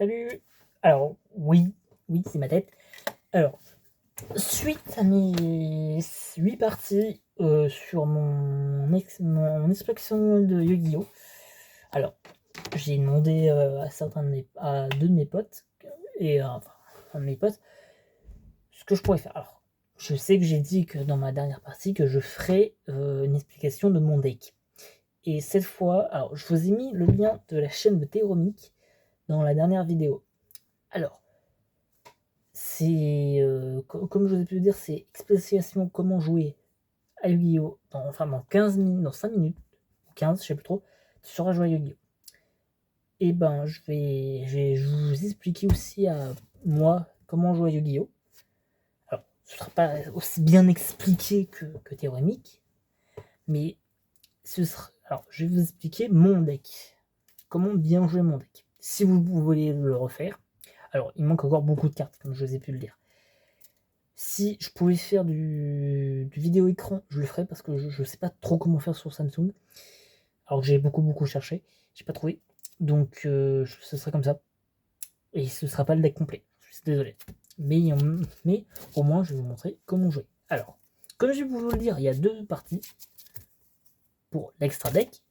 Salut. Alors, oui, c'est ma tête. Alors, suite à mes 8 parties sur mon exploration de Yu-Gi-Oh! Alors, j'ai demandé à deux de mes potes, et enfin, un de mes potes, ce que je pourrais faire. Alors, je sais que j'ai dit que dans ma dernière partie que je ferais une explication de mon deck. Et cette fois, alors, je vous ai mis le lien de la chaîne de Théromique dans la dernière vidéo. Alors, c'est comme je vous ai pu le dire, c'est explication comment jouer à Yu-Gi-Oh! Dans 15 minutes, dans 5 minutes, ou 15, je sais plus trop, tu sauras jouer à Yu-Gi-Oh! Et ben, je vais vous expliquer aussi à moi comment jouer à Yu-Gi-Oh! Alors, ce sera pas aussi bien expliqué que théorique, mais alors, je vais vous expliquer mon deck. Comment bien jouer mon deck. Si vous voulez le refaire, alors il manque encore beaucoup de cartes, comme je vous ai pu le dire. Si je pouvais faire du vidéo écran, je le ferais parce que je sais pas trop comment faire sur Samsung. Alors que j'ai beaucoup cherché, j'ai pas trouvé. Donc ce sera comme ça. Et ce sera pas le deck complet. Je suis désolé. Mais au moins je vais vous montrer comment jouer. Alors, comme je vais vous le dire, il y a deux parties pour l'extra deck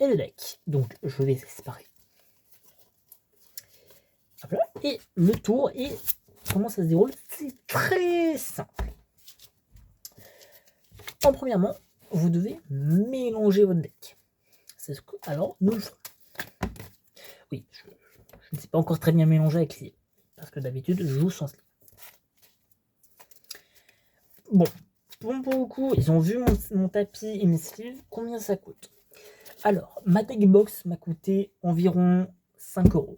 et le deck. Donc je vais les séparer. Hop là. Et le tour et comment ça se déroule, c'est très simple. En premièrement, vous devez mélanger votre deck. Alors, nous le ferons. Oui, je ne sais pas encore très bien mélanger avec sleeve, parce que d'habitude, je joue sans sleeve. Bon, pour beaucoup, ils ont vu mon tapis et mes sleeves, combien ça coûte. Alors, ma deck box m'a coûté environ 5€.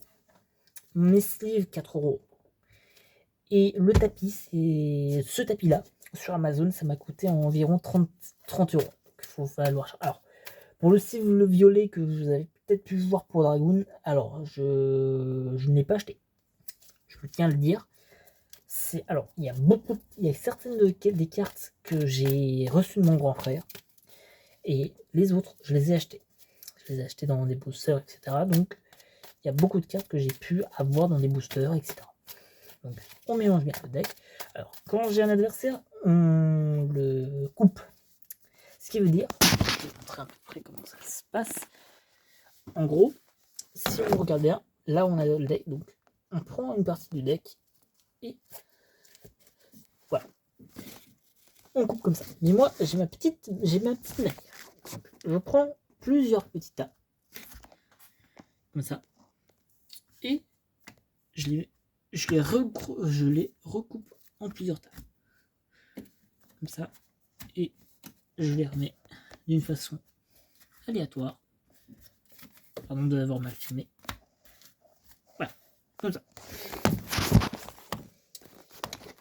Mes sleeves, 4€. Et le tapis, c'est ce tapis-là, sur Amazon, ça m'a coûté environ 30€. Il faut falloir. Alors, pour le sleeve le violet que vous avez peut-être pu voir pour Dragoon, alors je ne l'ai pas acheté. Je tiens à le dire. Alors, il y a certaines des cartes que j'ai reçues de mon grand frère, et les autres, je les ai achetées. Je les ai achetées dans des boosters, etc. Donc, il y a beaucoup de cartes que j'ai pu avoir dans des boosters, etc. Donc, on mélange bien le deck. Alors, quand j'ai un adversaire, on le coupe. Ce qui veut dire, je vais vous montrer à peu près comment ça se passe. En gros, si on regarde bien, là on a le deck, donc on prend une partie du deck et voilà. On coupe comme ça. Mais moi, j'ai ma petite manière. Je prends plusieurs petits tas, comme ça, et je les recoupe en plusieurs tas, comme ça, et je les remets d'une façon aléatoire. Pardon de l'avoir mal filmé. Voilà, comme ça.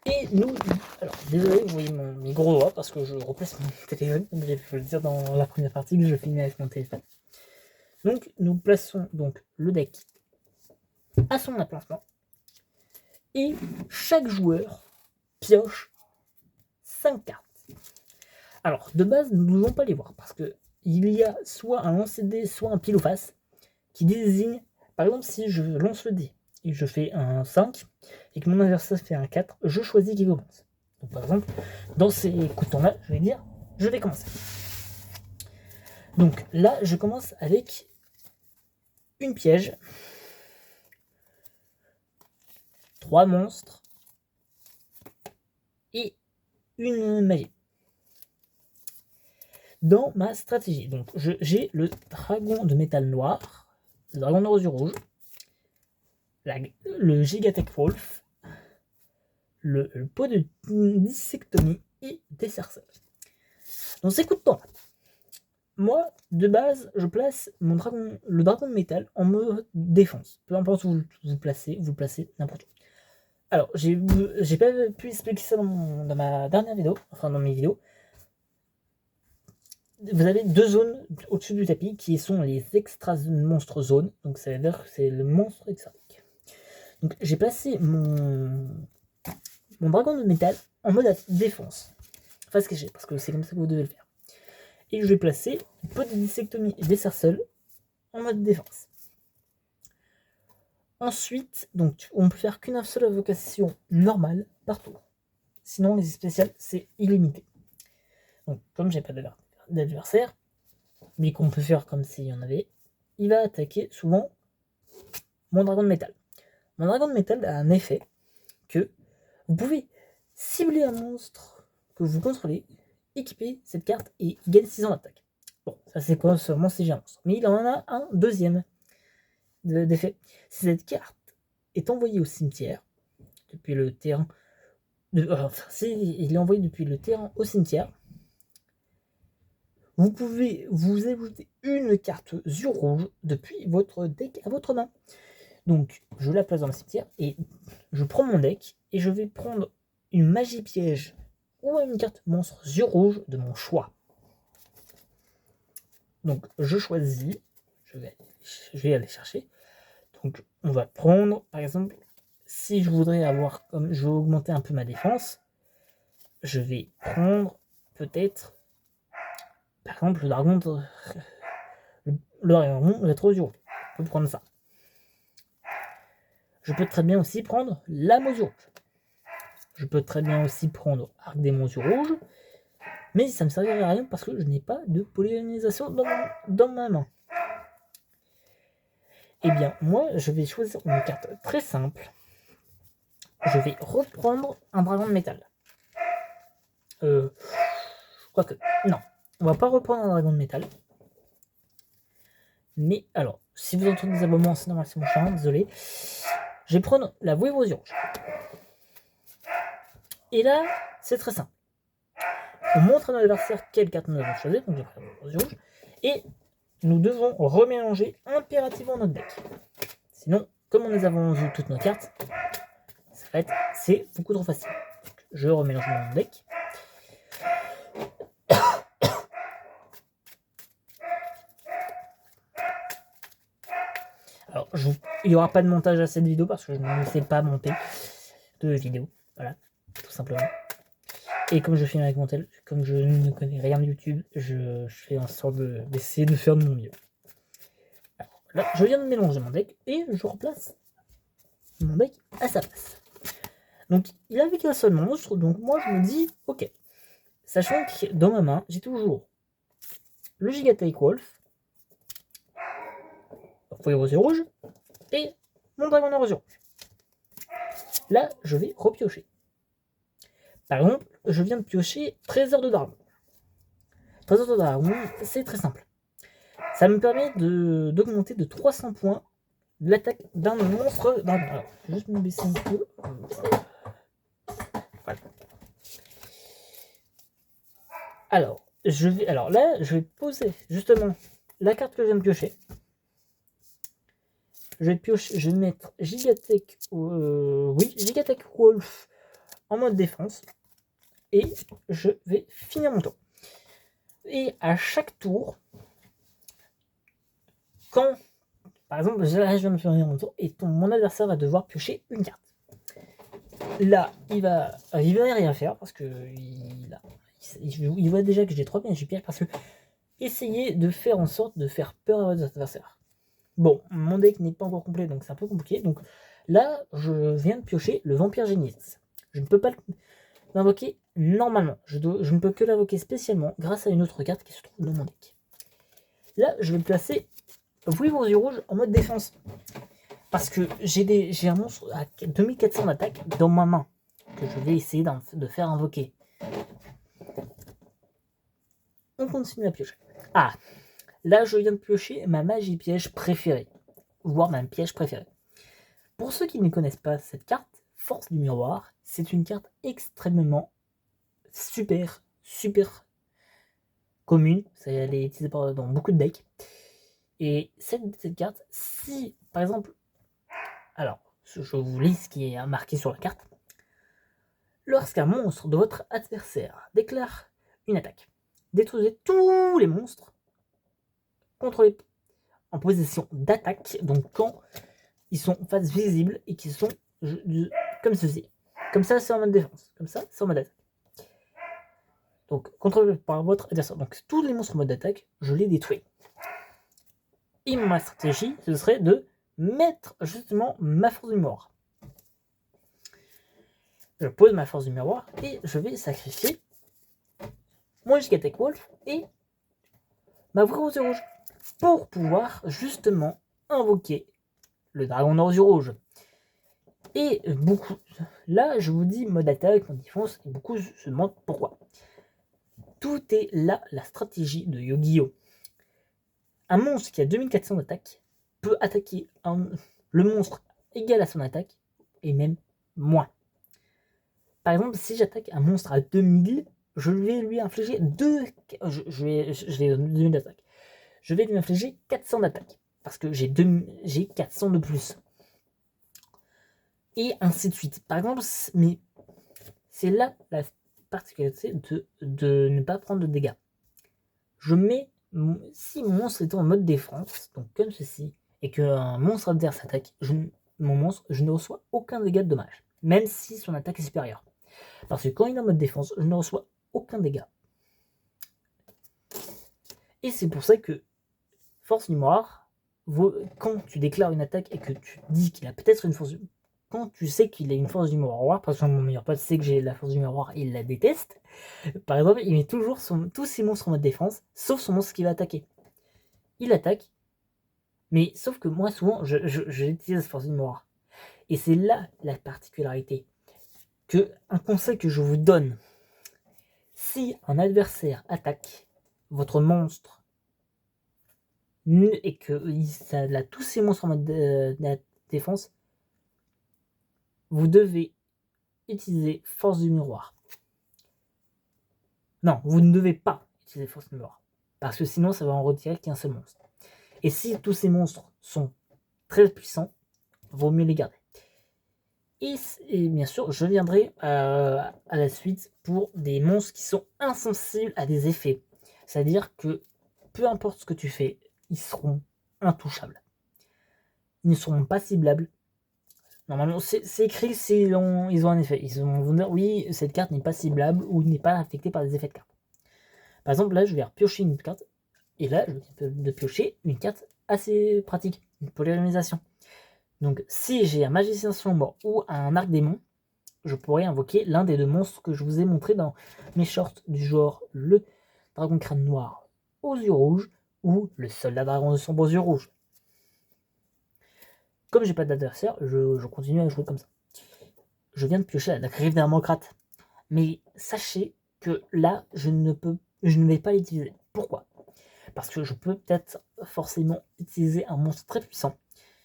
Et nous, alors désolé, vous voyez mes gros doigts parce que je replace mon téléphone, comme j'ai pu le dire dans la première partie que je filmais avec mon téléphone. Donc nous plaçons donc le deck à son emplacement et chaque joueur pioche 5 cartes. Alors de base, nous ne devons pas les voir parce que il y a soit un lancer de dés, soit un pile ou face qui désigne, par exemple, si je lance le dé et que je fais un 5 et que mon adversaire fait un 4, je choisis qui commence. Donc, par exemple, dans ces coups de temps-là, je vais dire, je vais commencer. Donc là, je commence avec une piège, 3 monstres et une magie. Dans ma stratégie, donc j'ai le dragon de métal noir, le dragon de rosure rouge, le Gigatech Wolf, le pot de dissectomie et des cercles. Dans ces coups de temps, moi, de base, je place le dragon de métal en mode défense. Peu importe où vous placez n'importe où. Alors, j'ai pas pu expliquer ça dans ma dernière vidéo, enfin dans mes vidéos. Vous avez deux zones au-dessus du tapis qui sont les extra monstres zones. Donc, ça veut dire que c'est le monstre exotique. Donc, j'ai placé mon dragon de métal en mode défense. Face cachée, parce que c'est comme ça que vous devez le faire. Et je vais placer une pot de dissectomie et des cercles en mode défense. Ensuite, donc on peut faire qu'une seule invocation normale par tour. Sinon, les spéciales, c'est illimité. Donc, comme j'ai pas d'adversaire, mais qu'on peut faire comme s'il y en avait, il va attaquer souvent mon dragon de métal. Mon dragon de métal a un effet que vous pouvez cibler un monstre que vous contrôlez, équiper cette carte et il gagne 6 ans d'attaque. Bon, ça c'est quoi seulement si j'ai un monstre. Mais il en a un deuxième d'effet. Si cette carte est envoyée au cimetière depuis le terrain, si il est envoyé depuis le terrain au cimetière, vous pouvez vous ajouter une carte yeux rouge depuis votre deck à votre main. Donc, je la place dans le cimetière et je prends mon deck et je vais prendre une magie piège ou une carte monstre yeux rouge de mon choix. Donc, je choisis, je vais aller chercher. Donc, on va prendre, par exemple, si je voudrais avoir, comme je vais augmenter un peu ma défense, je vais prendre peut-être, par exemple, le dragon rétro yeux rouge. Je peux prendre ça. Je peux très bien aussi prendre la yeux rouge. Je peux très bien aussi prendre Arc Démon yeux rouge, mais ça ne me servirait à rien parce que je n'ai pas de polyarisation dans ma main. Eh bien, moi, je vais choisir une carte très simple. Je vais reprendre un dragon de métal. Quoique, non, on va pas reprendre un dragon de métal. Mais alors, si vous entendez des aboiements, c'est normal, c'est mon chien, désolé. Je vais prendre la Vouée aux yeux rouges. Et là, c'est très simple. On montre à notre adversaire quelle carte nous avons choisi, donc j'ai pris la Vouée aux yeux rouges. Et nous devons remélanger impérativement notre deck. Sinon, comme nous avons vu toutes nos cartes, c'est beaucoup trop facile. Donc, je remélange mon deck. Alors, il n'y aura pas de montage à cette vidéo parce que je ne sais pas monter de vidéo. Voilà, tout simplement. Et comme je filme avec mon tel, comme je ne connais rien de YouTube, je fais en sorte d'essayer de faire de mon mieux. Alors, là, je viens de mélanger mon deck et je replace mon deck à sa place. Donc, il avait qu'un seul monstre, donc moi je me dis, ok. Sachant que dans ma main, j'ai toujours le Gigatake Wolf, Fouille yeux rouge, et mon Dragon aux yeux rouge. Là, je vais repiocher. Par exemple, je viens de piocher Trésor de Dragon. Trésor de Dragon, c'est très simple. Ça me permet d'augmenter de 300 points l'attaque d'un monstre dragon. Alors, je vais juste me baisser un peu. Voilà. Alors là, je vais poser justement la carte que je viens de piocher. Je vais mettre Gigatech Wolf en mode défense. Et je vais finir mon tour. Et à chaque tour, quand, par exemple, je viens de finir mon tour, et mon adversaire va devoir piocher une carte. Là, il va rien faire, parce que il voit déjà que j'ai 3 pièges pièges, parce que essayez de faire en sorte de faire peur à votre adversaire. Bon, mon deck n'est pas encore complet, donc c'est un peu compliqué. Donc là, je viens de piocher le Vampire Génisse. Je ne peux pas l'invoquer normalement. Je ne peux que l'invoquer spécialement grâce à une autre carte qui se trouve dans mon deck. Là, je vais placer Vouée aux yeux rouges en mode défense. Parce que j'ai un monstre à 2400 d'attaque dans ma main que je vais essayer de faire invoquer. On continue à piocher. Ah, là, je viens de piocher ma magie piège préférée. Voire ma piège préférée. Pour ceux qui ne connaissent pas cette carte, Force du Miroir, c'est une carte extrêmement super commune. Elle est utilisée dans beaucoup de decks. Et cette carte, si par exemple, alors je vous lis ce qui est marqué sur la carte. Lorsqu'un monstre de votre adversaire déclare une attaque, détruisez tous les monstres contrôlés en position d'attaque, donc quand ils sont en face visible et qui sont comme ceci. Comme ça, c'est en mode défense. Comme ça, c'est en mode attaque. Donc, contrôlé par votre adversaire. Donc, tous les monstres en mode attaque, je les détruis. Et ma stratégie, ce serait de mettre justement ma force du miroir. Je pose ma force du miroir et je vais sacrifier mon Gigatech Wolf et ma vraie aux yeux rouges pour pouvoir justement invoquer le dragon aux yeux rouges. Et beaucoup, là je vous dis mode attaque, mode défense, et beaucoup se demandent pourquoi. Tout est là la stratégie de Yu-Gi-Oh! Un monstre qui a 2400 d'attaque peut attaquer le monstre égal à son attaque et même moins. Par exemple, si j'attaque un monstre à 2000, je vais lui infliger 2000 d'attaque. Je vais lui infliger 400 d'attaque parce que j'ai 400 de plus. Et ainsi de suite. Par exemple, mais c'est là la particularité de ne pas prendre de dégâts. Si mon monstre est en mode défense, donc comme ceci, et qu'un monstre adverse attaque, mon monstre, je ne reçois aucun dégât de dommage, même si son attaque est supérieure. Parce que quand il est en mode défense, je ne reçois aucun dégât. Et c'est pour ça que force du miroir, quand tu déclares une attaque et que tu dis qu'il a peut-être une force du... Quand tu sais qu'il a une force du miroir, par exemple mon meilleur pote sait que j'ai la force du miroir et il la déteste, par exemple il met toujours tous ses monstres en mode défense, sauf son monstre qui va attaquer. Il attaque, mais sauf que moi souvent j'utilise force du miroir. Et c'est là la particularité. Un conseil que je vous donne, si un adversaire attaque votre monstre et que ça a tous ses monstres en mode défense, vous devez utiliser force du miroir. Non, vous ne devez pas utiliser force du miroir, parce que sinon ça va en retirer qu'un seul monstre. Et si tous ces monstres sont très puissants, vaut mieux les garder. Et bien sûr, je viendrai à la suite pour des monstres qui sont insensibles à des effets. C'est-à-dire que peu importe ce que tu fais, ils seront intouchables. Ils ne seront pas ciblables. Normalement, c'est écrit ils ont un effet. Ils vont dire oui, cette carte n'est pas ciblable ou n'est pas affectée par des effets de carte. Par exemple, là, je vais repiocher une carte. Et là, je vais de piocher une carte assez pratique, une polymérisation. Donc, si j'ai un magicien sombre ou un arc démon, je pourrais invoquer l'un des deux monstres que je vous ai montré dans mes shorts, du genre le dragon crâne noir aux yeux rouges ou le soldat dragon sombre aux yeux rouges. Comme j'ai pas d'adversaire, je continue à jouer comme ça. Je viens de piocher la griffe d'Hermocrate. Mais sachez que là, je ne vais pas l'utiliser. Pourquoi ? Parce que je peux peut-être forcément utiliser un monstre très puissant.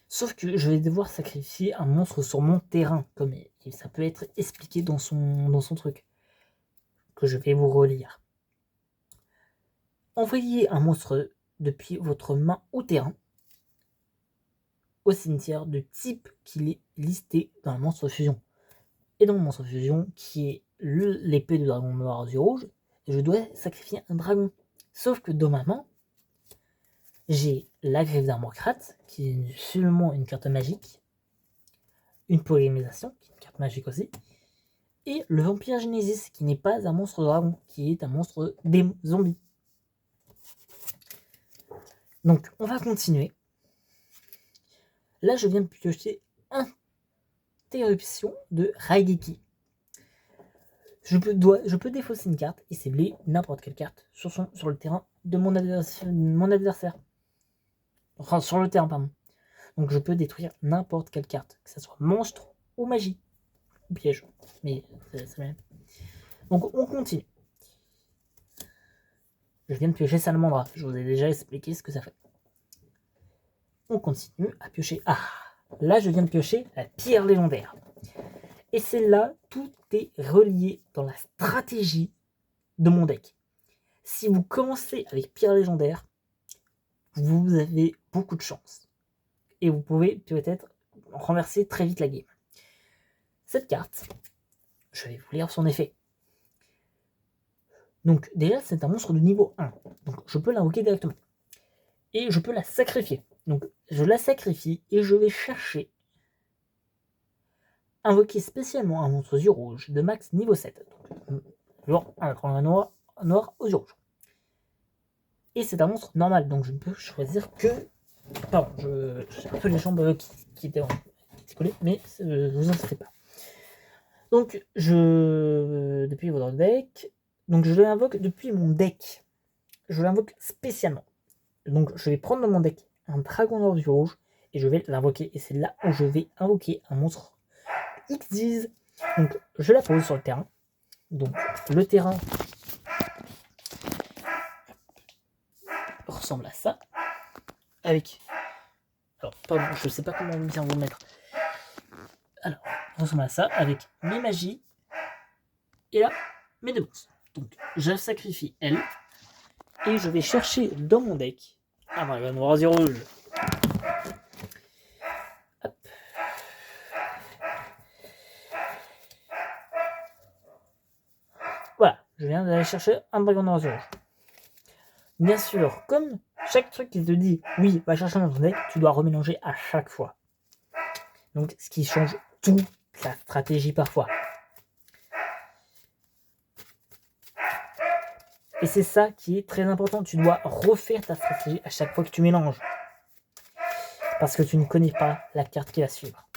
Sauf que je vais devoir sacrifier un monstre sur mon terrain, comme ça peut être expliqué dans son truc, que je vais vous relire. Envoyez un monstre depuis votre main au terrain, au cimetière de type qu'il est listé dans le monstre fusion. Et dans le monstre fusion, qui est l'épée de dragon noir aux yeux rouges, je dois sacrifier un dragon. Sauf que dans ma main, j'ai la griffe d'Hermocrate, qui est seulement une carte magique, une polymérisation, qui est une carte magique aussi, et le vampire Genesis, qui n'est pas un monstre dragon, qui est un monstre zombie. Donc, on va continuer. Là, je viens de piocher Interruption de Raigeki. Je peux défausser une carte et cibler n'importe quelle carte sur le terrain de mon adversaire. Enfin, sur le terrain, pardon. Donc, je peux détruire n'importe quelle carte, que ce soit monstre ou magie. Ou piège. Mais c'est même. Donc, on continue. Je viens de piocher Salamandra. Je vous ai déjà expliqué ce que ça fait. On continue à piocher. Ah, là, je viens de piocher la pierre légendaire. Et c'est là, tout est relié dans la stratégie de mon deck. Si vous commencez avec pierre légendaire, vous avez beaucoup de chance. Et vous pouvez peut-être renverser très vite la game. Cette carte, je vais vous lire son effet. Donc déjà, c'est un monstre de niveau 1. Donc je peux l'invoquer directement. Et je peux la sacrifier. Donc je la sacrifie et je vais chercher invoquer spécialement un monstre aux yeux rouges de max niveau 7. Donc, genre un noir aux yeux rouges. Et c'est un monstre normal, donc je ne peux choisir que Pardon, j'ai un peu les jambes qui étaient collées, mais vous inquiétez pas. Donc, depuis votre deck, donc je l'invoque depuis mon deck. Je l'invoque spécialement. Donc, je vais prendre dans mon deck un dragon noir du rouge et je vais l'invoquer. Et c'est là où je vais invoquer un monstre Xyz. Donc, je la pose sur le terrain. Donc, le terrain ressemble à ça. Avec. Alors, pardon, je sais pas comment bien vous le mettre. Alors, ressemble à ça avec mes magies. Et là, mes deux monstres. Donc, je sacrifie elle. Et je vais chercher dans mon deck un dragon noir du rouge. Hop. Voilà, je viens d'aller chercher un dragon noir du rouge. Bien sûr, comme chaque truc qui te dit oui, va chercher dans ton deck, tu dois remélanger à chaque fois. Donc, ce qui change toute la stratégie parfois. Et c'est ça qui est très important. Tu dois refaire ta stratégie à chaque fois que tu mélanges. Parce que tu ne connais pas la carte qui va suivre.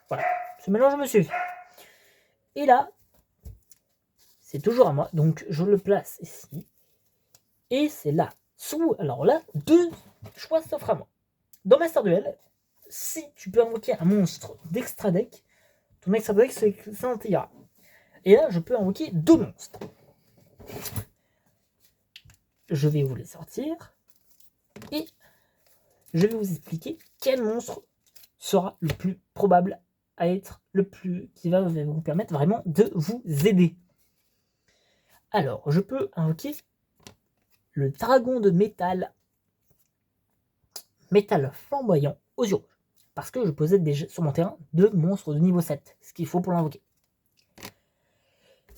Voilà, ce mélange me suffit. Et là, c'est toujours à moi. Donc, je le place ici. Et c'est là. Alors là, deux choix s'offrent à moi. Dans Master Duel, si tu peux invoquer un monstre d'extra deck, ton extra deck s'intégrera. Et là, je peux invoquer deux monstres. Je vais vous les sortir. Et je vais vous expliquer quel monstre sera le plus probable à être le plus... qui va vous permettre vraiment de vous aider. Alors, je peux invoquer le dragon de métal flamboyant aux yeux rouges. Parce que je possède déjà sur mon terrain deux monstres de niveau 7, ce qu'il faut pour l'invoquer.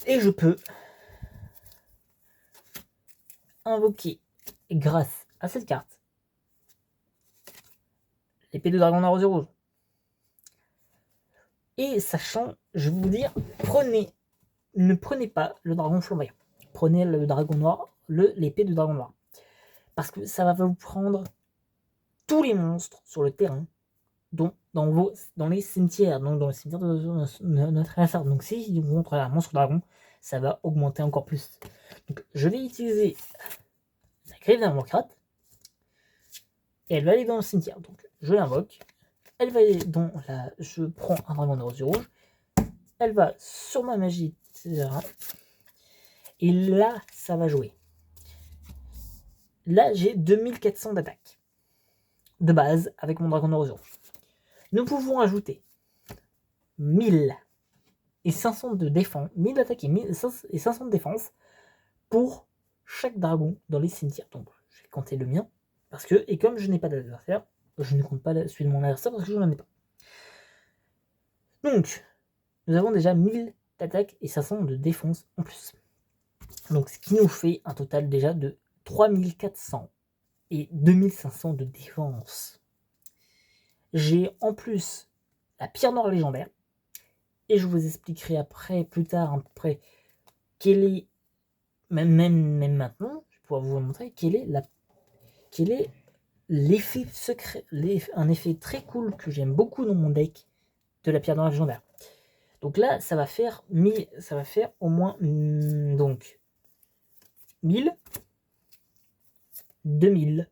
Et je peux invoquer, grâce à cette carte, l'épée de dragon noir aux yeux rouges. Et sachant, je vais vous dire, ne prenez pas le dragon flamboyant. Prenez le dragon noir, l'épée de dragon noir. Parce que ça va vous prendre tous les monstres sur le terrain, dans les cimetières, donc dans le cimetière de notre adversaire. Donc si vous montrez un monstre dragon, ça va augmenter encore plus. Donc je vais utiliser la griffe d'invocrate, et elle va aller dans le cimetière. Donc je l'invoque, elle va aller dans je prends un dragon de rose rouge, elle va sur ma magie terrain, et là ça va jouer. Là j'ai 2400 d'attaque de base avec mon dragon de rose rouge. Nous pouvons ajouter 1000 et 500 de défense, 1000 d'attaque et 500 de défense pour chaque dragon dans les cimetières. Donc je vais compter le mien, parce que, et comme je n'ai pas d'adversaire, je ne compte pas celui de mon adversaire parce que je n'en ai pas. Donc, nous avons déjà 1000 d'attaque et 500 de défense en plus. Donc ce qui nous fait un total déjà de 3400 et 2500 de défense. J'ai en plus la pierre noire légendaire, et je vous expliquerai plus tard, quelle est, même maintenant, je pourrais vous montrer quel est l'effet secret, un effet très cool que j'aime beaucoup dans mon deck de la pierre noire légendaire. Donc là, ça va faire au moins donc 1000, 2000,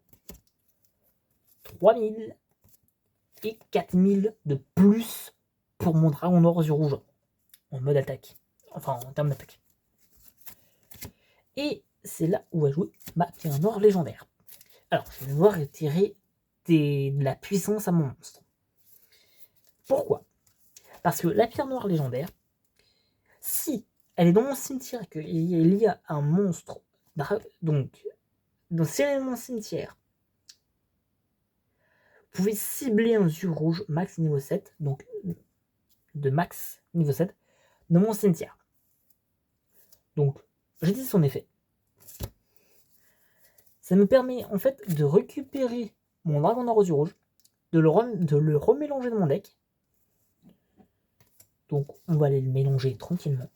3000 et 4000 de plus pour mon dragon noir aux yeux rouges en mode attaque, enfin en termes d'attaque. Et c'est là où va jouer ma pierre noire légendaire. Alors, je vais devoir retirer de la puissance à mon monstre. Pourquoi? Parce que la pierre noire légendaire, si elle est dans mon cimetière, qu'il y a un monstre, donc, si elle est dans mon cimetière, vous pouvez cibler un yeux rouge max niveau 7, donc de max niveau 7, dans mon cimetière. Donc, j'utilise son effet. Ça me permet en fait de récupérer mon dragon noir aux yeux rouges, de le remélanger dans mon deck. Donc on va aller le mélanger tranquillement.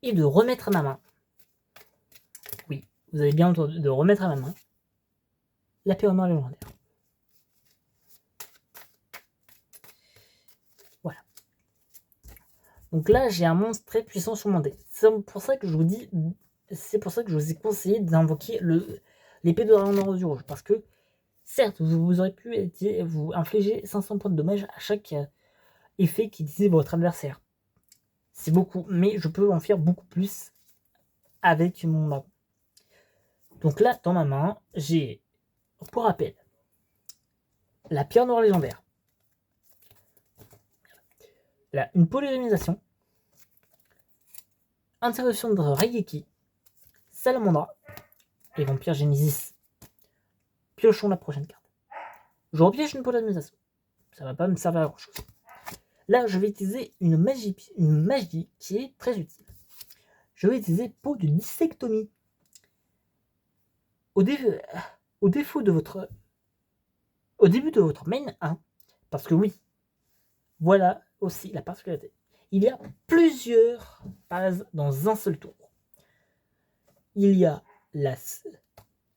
et de remettre à ma main. Oui, vous avez bien entendu, de remettre à ma main la pierre noire légendaire. Voilà. Donc là, j'ai un monstre très puissant sur mon deck. C'est pour ça que je vous dis, c'est pour ça que je vous ai conseillé d'invoquer l'épée de dragon rose du rouge. Parce que, certes, vous aurez pu vous infliger 500 points de dommage à chaque effet qui disait votre adversaire. C'est beaucoup, mais je peux en faire beaucoup plus avec mon magon. Donc là, dans ma main, j'ai, pour rappel, la pierre noire légendaire. Là, une polyrémisation. Interruption de Raigeki. Salamandra. Et Vampire Genesis. Piochons la prochaine carte. Je repiège une polyrémisation. Ça va pas me servir à grand chose. Là, je vais utiliser une magie qui est très utile. Je vais utiliser peau de dissectomie. Au début de votre main 1, parce que oui, voilà aussi la particularité. Il y a plusieurs phases dans un seul tour. Il y a la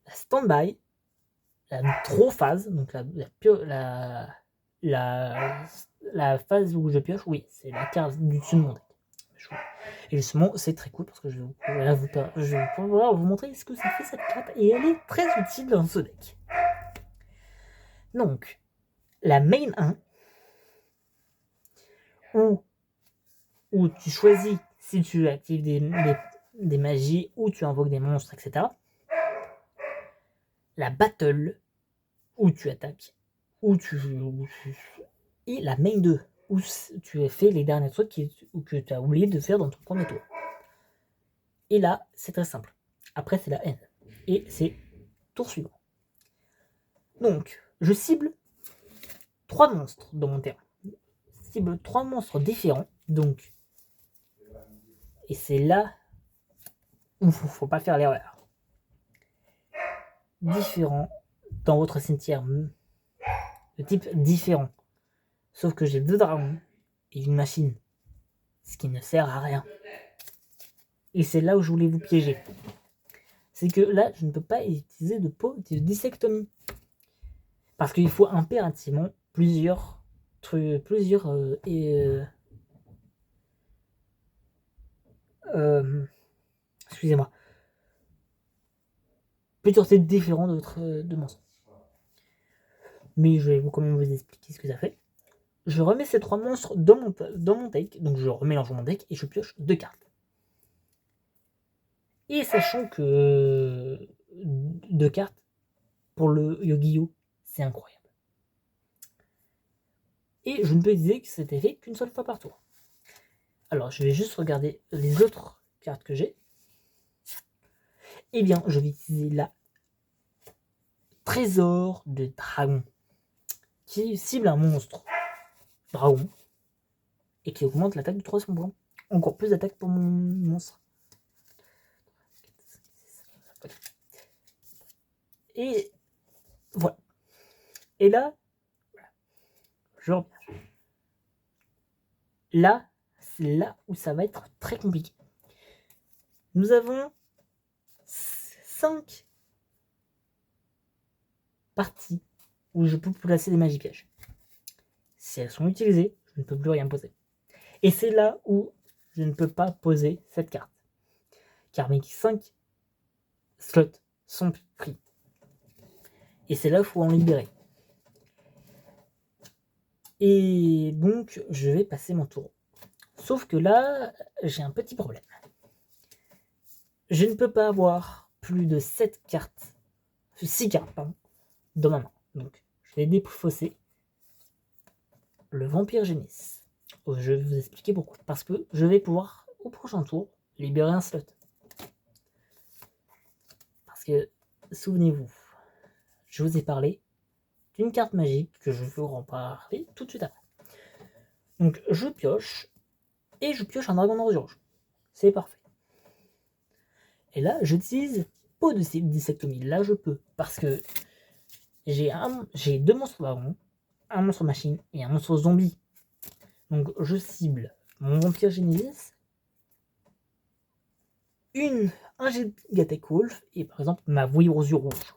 stand-by, la draw phase, donc la phase où je pioche, oui, c'est la carte du dessus de mon deck. Et justement, c'est très cool parce que je vais pouvoir vous montrer ce que ça fait cette carte et elle est très utile dans ce deck. Donc, la main 1, où tu choisis si tu actives des magies ou tu invoques des monstres, etc. La battle, où tu attaques, et la main 2, où tu as fait les derniers trucs que tu as oublié de faire dans ton premier tour. Et là, c'est très simple. Après, c'est la haine. Et c'est tour suivant. Donc, je cible 3 monstres dans mon terrain. Je cible 3 monstres différents. Donc, et c'est là où il ne faut pas faire l'erreur. Différents dans votre cimetière. De type différent. Sauf que j'ai 2 dragons et une machine. Ce qui ne sert à rien. Et c'est là où je voulais vous piéger. C'est que là, je ne peux pas utiliser de peau de dissectomie. Parce qu'il faut impérativement plusieurs excusez-moi. Plusieurs types différents de monstres. Mais je vais quand même vous expliquer ce que ça fait. Je remets ces 3 monstres dans mon deck. Donc je remélange mon deck et je pioche 2 cartes. Et sachant que 2 cartes pour le Yu-Gi-Oh, c'est incroyable. Et je ne peux utiliser cet effet qu'une seule fois par tour. Alors je vais juste regarder les autres cartes que j'ai. Eh bien, je vais utiliser la Trésor de Dragon, qui cible un monstre dragon et qui augmente l'attaque de 300 points. Encore plus d'attaque pour mon monstre. Et voilà. Et là, je reviens. Là, c'est là où ça va être très compliqué. Nous avons 5 parties où je peux placer des magies pièges. Si elles sont utilisées, je ne peux plus rien poser. Et c'est là où je ne peux pas poser cette carte. Car mes 5 slots sont pris. Et c'est là où il faut en libérer. Et donc, je vais passer mon tour. Sauf que là, j'ai un petit problème. Je ne peux pas avoir plus de 6 cartes, pardon, dans ma main. Donc, je vais défausser le Vampire Genesis. Je vais vous expliquer pourquoi. Parce que je vais pouvoir, au prochain tour, libérer un slot. Parce que, souvenez-vous, je vous ai parlé d'une carte magique que je vais en parler tout de suite après. Donc, je pioche, et je pioche un dragon de rouge. C'est parfait. Et là, j'utilise peau de dissectomie. Là, je peux. Parce que j'ai 2 monstres dragons, un monstre machine et un monstre zombie. Donc, je cible mon Vampire Genesis un Gigatech Wolf et par exemple ma Voix aux yeux rouges.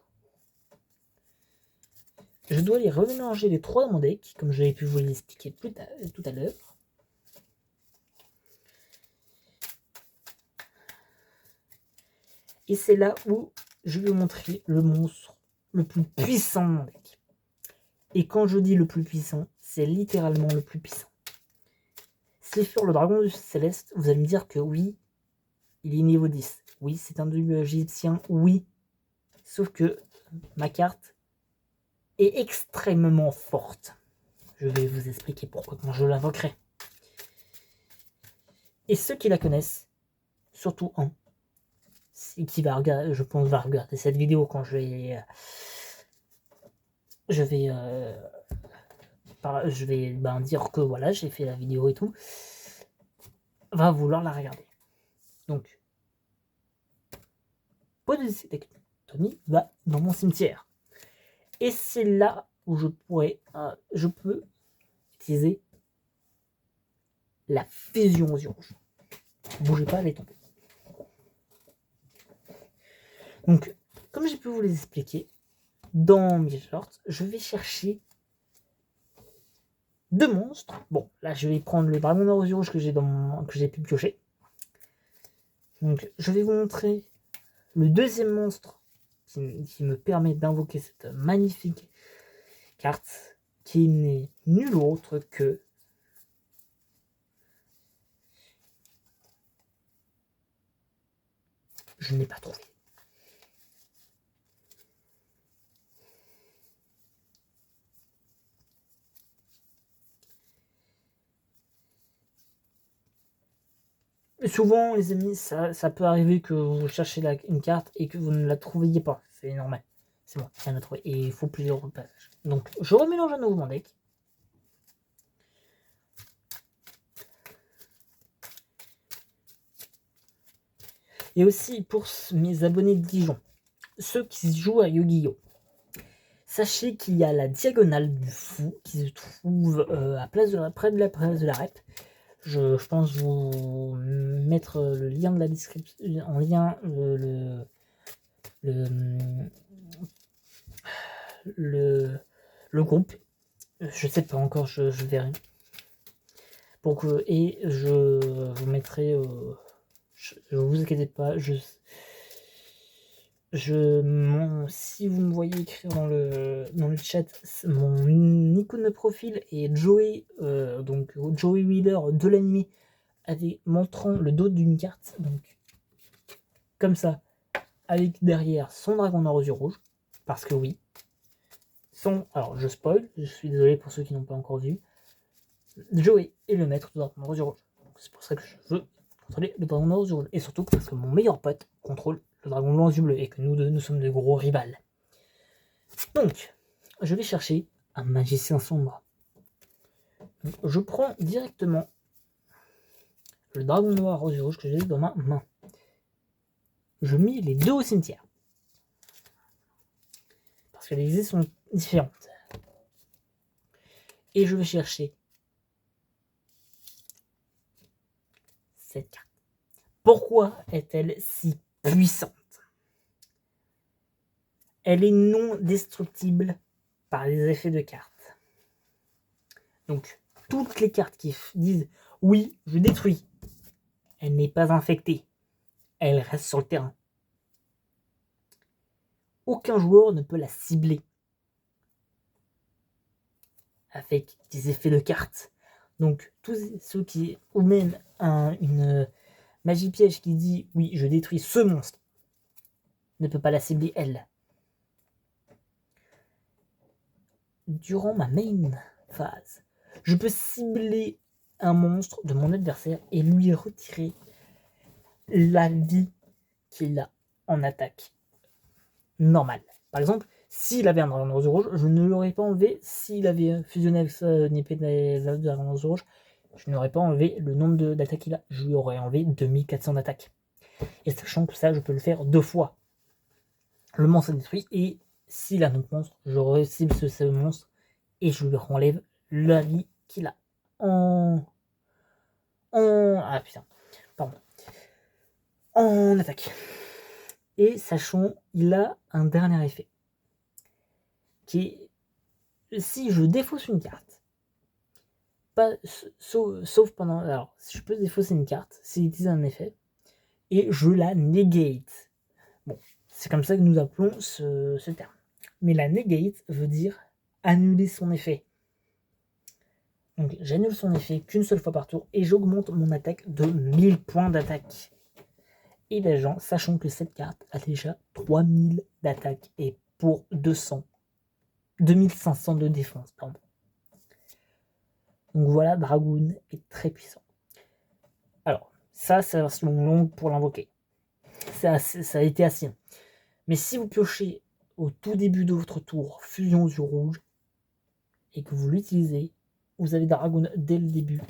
Je dois les remélanger les 3 dans mon deck, comme j'avais pu vous l'expliquer tout à l'heure. Et c'est là où je vais vous montrer le monstre le plus puissant de mon deck. Et quand je dis le plus puissant, c'est littéralement le plus puissant. Slifer, le dragon du céleste, vous allez me dire que oui, il est niveau 10. Oui, c'est un dieu égyptien, oui. Sauf que ma carte est extrêmement forte. Je vais vous expliquer pourquoi quand je l'invoquerai. Et ceux qui la connaissent, surtout un, qui va regarder, je pense, va regarder cette vidéo quand je vais dire que voilà, j'ai fait la vidéo et tout, va vouloir la regarder. Donc, Tommy va dans mon cimetière. Et c'est là où je peux utiliser la fusion aux yeux rouges. Bougez pas, elle est tombée. Donc, comme j'ai pu vous les expliquer, dans mes shorts, je vais chercher 2 monstres. Bon, là, je vais prendre le dragon noir aux yeux rouges que j'ai pu piocher. Donc, je vais vous montrer le deuxième monstre qui me permet d'invoquer cette magnifique carte qui n'est nul autre que je n'ai pas trouvé. Et souvent, les amis, ça peut arriver que vous cherchez une carte et que vous ne la trouviez pas. C'est normal. C'est bon, rien à trouver. Et il faut plusieurs passages. Donc, je remélange à nouveau mon deck. Et aussi pour mes abonnés de Dijon, ceux qui jouent à Yu-Gi-Oh! Sachez qu'il y a la diagonale du fou qui se trouve près de la place de la Rep. Je pense vous mettre le lien de la description, en lien le groupe. Je sais pas encore, je verrai. Et je vous mettrai. Je vous inquiétez pas, si vous me voyez écrire dans le chat, mon icône de profil est Joey, donc Joey Wheeler de l'anime, montrant le dos d'une carte, donc comme ça, avec derrière son dragon noir aux yeux rouges, parce que oui, alors je spoil, je suis désolé pour ceux qui n'ont pas encore vu, Joey est le maître du dragon noir aux yeux rouges, c'est pour ça que je veux contrôler le dragon noir aux yeux rouges, et surtout parce que mon meilleur pote contrôle le dragon blanc aux yeux bleus, et que nous deux, nous sommes de gros rivales. Donc, je vais chercher un magicien sombre. Donc, je prends directement le dragon noir aux yeux rouges que j'ai dans ma main. Je mets les 2 au cimetière. Parce que les idées sont différentes. Et je vais chercher cette carte. Pourquoi est-elle si puissante? Elle est non destructible par les effets de cartes. Donc, toutes les cartes qui disent « Oui, je détruis », elle n'est pas infectée. Elle reste sur le terrain. Aucun joueur ne peut la cibler avec des effets de cartes. Donc, tous ceux qui, ou même une magie piège qui dit « Oui, je détruis ce monstre », ne peut pas la cibler, elle. Durant ma main phase, je peux cibler un monstre de mon adversaire et lui retirer la vie qu'il a en attaque normale. Par exemple, s'il avait un dragon rose rouge, je ne l'aurais pas enlevé. S'il avait fusionné avec sa épée de dragon rose rouge, je n'aurais pas enlevé le nombre d'attaques qu'il a. Je lui aurais enlevé 2400 d'attaques. Et sachant que ça, je peux le faire 2 fois. Le monstre est détruit et s'il a un autre monstre, je recible ce monstre et je lui enlève la vie qu'il a Ah putain, pardon. en attaque. Et sachant, il a un dernier effet. Qui est, si je défausse une carte, pas, sauf pendant... Alors, je peux défausser une carte, s'il utilise un effet, et je la negate. Bon, c'est comme ça que nous appelons ce terme. Mais la negate veut dire annuler son effet. Donc j'annule son effet qu'une seule fois par tour et j'augmente mon attaque de 1000 points d'attaque. Et l'agent, sachant que cette carte a déjà 3000 d'attaque et pour 2500 de défense. Pardon. Donc voilà, Dragoon est très puissant. Alors, ça, c'est la version longue pour l'invoquer. Ça a été assez long. Mais si vous piochez au tout début de votre tour Fusion du rouge et que vous l'utilisez, vous avez Dragoon dès le début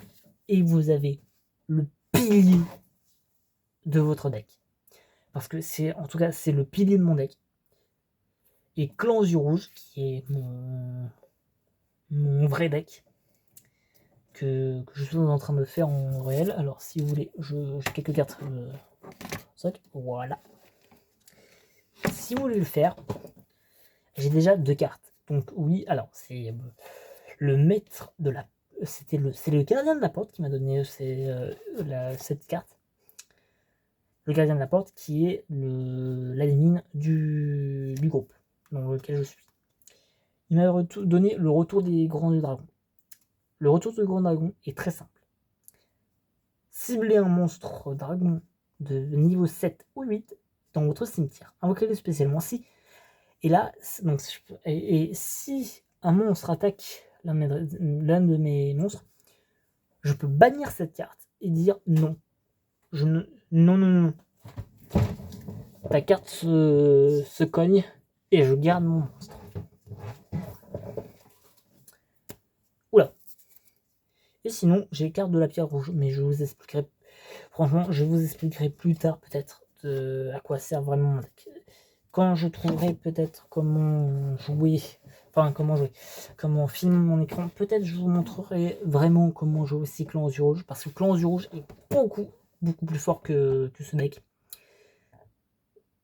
et vous avez le pilier de votre deck. Parce que c'est, en tout cas, c'est le pilier de mon deck. Et Clan du rouge, qui est mon vrai deck, que je suis en train de faire en réel. Alors, si vous voulez, j'ai quelques cartes. Voilà. Si vous voulez le faire, j'ai déjà 2 cartes. Donc oui, alors c'est le maître de la... c'est le gardien de la porte qui m'a donné cette carte. Le gardien de la porte qui est l'admin du groupe dans lequel je suis. Il m'a donné le retour des grands dragons. Le retour du grand dragon est très simple. Ciblez un monstre dragon de niveau 7 ou 8 dans votre cimetière. Invoquez-le spécialement si. Et là, donc, et si un monstre attaque l'un de mes monstres, je peux bannir cette carte et dire non. Non. Ta carte se cogne et je garde mon monstre. Oula. Et sinon, j'ai carte de la pierre rouge, mais je vous expliquerai. Franchement, je vous expliquerai plus tard peut-être à quoi sert vraiment mon deck. Quand je trouverai peut-être comment filmer mon écran, peut-être je vous montrerai vraiment comment jouer aussi Clan du rouge, parce que Clan du rouge est beaucoup plus fort que ce deck.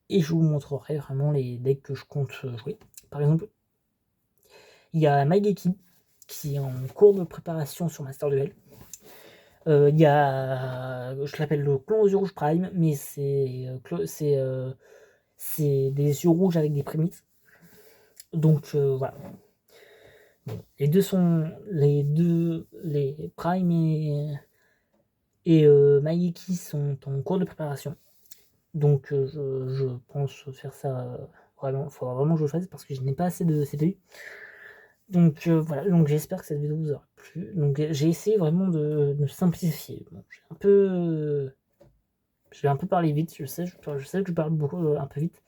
Et je vous montrerai vraiment les decks que je compte jouer. Par exemple, il y a Maigeki qui est en cours de préparation sur Master Duel. Il y a, je l'appelle le Clan aux yeux rouges Prime, mais c'est des yeux rouges avec des prémices. Donc voilà. Les Prime et Maigeki sont en cours de préparation. Donc je pense faire ça vraiment. Il faudra vraiment que je le fasse parce que je n'ai pas assez de CPU. Donc voilà, donc j'espère que cette vidéo vous aura plu. Donc j'ai essayé vraiment de simplifier. Bon, je vais un peu parler vite, je sais que je parle beaucoup un peu vite,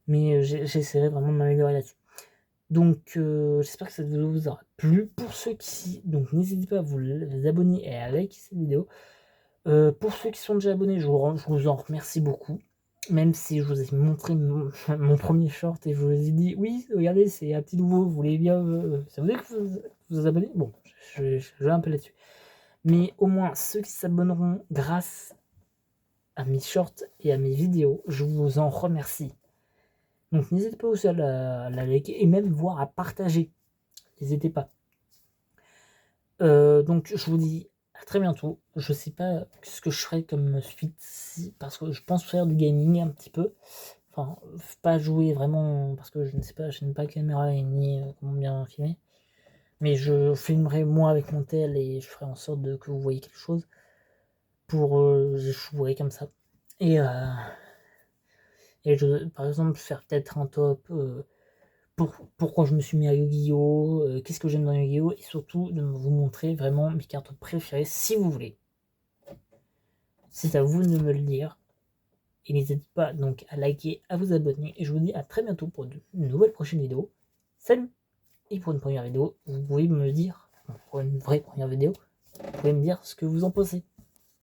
mais j'essaierai vraiment de m'améliorer là-dessus. Donc j'espère que cette vidéo vous aura plu. Pour ceux qui, donc n'hésitez pas à vous abonner et à liker cette vidéo. Pour ceux qui sont déjà abonnés, je vous en remercie beaucoup. Même si je vous ai montré mon premier short et je vous ai dit oui, regardez, c'est un petit nouveau, vous voulez bien, ça vous dit que vous abonnez. Bon, je vais un peu là-dessus. Mais au moins, ceux qui s'abonneront grâce à mes shorts et à mes vidéos, je vous en remercie. Donc n'hésitez pas aussi à la liker et même voir à partager. N'hésitez pas. Donc je vous dis à très bientôt. Je sais pas ce que je ferai comme suite, parce que je pense faire du gaming un petit peu. Enfin, pas jouer vraiment, parce que je n'ai pas caméra ni comment bien filmer. Mais je filmerai moi avec mon tel et je ferai en sorte que vous voyez quelque chose. Je jouerai comme ça. Et par exemple, faire peut-être un top. Pourquoi je me suis mis à Yu-Gi-Oh! Qu'est-ce que j'aime dans Yu-Gi-Oh! Et surtout de vous montrer vraiment mes cartes préférées si vous voulez. C'est à vous de me le dire. Et n'hésitez pas donc à liker, à vous abonner. Et je vous dis à très bientôt pour de nouvelles prochaines vidéos. Salut! Et pour une première vidéo, vous pouvez me dire, pour une vraie première vidéo, vous pouvez me dire ce que vous en pensez.